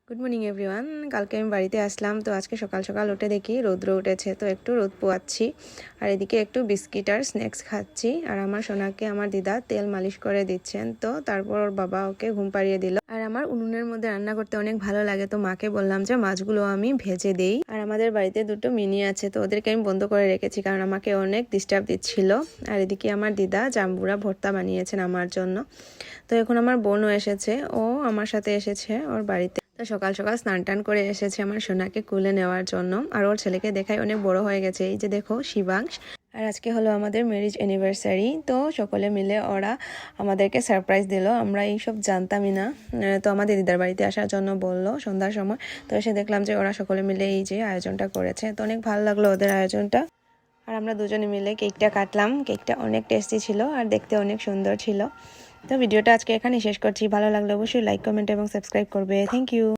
Good morning everyone. কালকে আমি বাড়িতে আসলাম, তো আজকে সকাল সকাল উঠে দেখি রৌদ্র উঠেছে, তো একটু রোদ পোয়াচ্ছি আর এদিকে একটু বিস্কিট আর স্ন্যাক্স খাচ্ছি। আর আমার সোনাকে আমার দিদা তেল মালিশ করে দিচ্ছেন, তো তারপর ওর বাবা ওকে ঘুম পাড়িয়ে দিল। আর আমার উনুনের মধ্যে রান্না করতে অনেক ভালো লাগে, তো মাকে বললাম যে মাছগুলো আমি ভেজে দেই। আর আমাদের বাড়িতে দুটো মিনি আছে, তো ওদেরকে আমি বন্ধ করে রেখেছি কারণ আমাকে অনেক ডিস্টার্ব দিচ্ছিল। আর এদিকে আমার দিদা জাম্বুরা ভর্তা বানিয়েছেন আমার জন্য। তো এখন আমার বোনও এসেছে, ও আমার সাথে এসেছে ওর বাড়িতে। তো সকাল সকাল স্নান টান করে এসেছে আমার সোনাকে কুলে নেওয়ার জন্য। আর ওর ছেলেকে দেখায় অনেক বড় হয়ে গেছে, এই যে দেখো শিবাংশ। আর আজকে হলো আমাদের ম্যারেজ অ্যানিভার্সারি, তো সকলে মিলে ওরা আমাদেরকে সারপ্রাইজ দিল। আমরা এইসব জানতামই না, তো আমাদের দিদার বাড়িতে আসার জন্য বললো সন্ধ্যার সময়। তো এসে দেখলাম যে ওরা সকলে মিলে এই যে আয়োজনটা করেছে, তো অনেক ভালো লাগলো ওদের আয়োজনটা। আর আমরা দুজনে মিলে কেকটা কাটলাম, কেকটা অনেক টেস্টি ছিল আর দেখতে অনেক সুন্দর ছিল। তো ভিডিওটা আজকে এখানে শেষ করছি। ভালো লাগলে অবশ্যই লাইক, কমেন্ট এবং সাবস্ক্রাইব করবে। Thank you.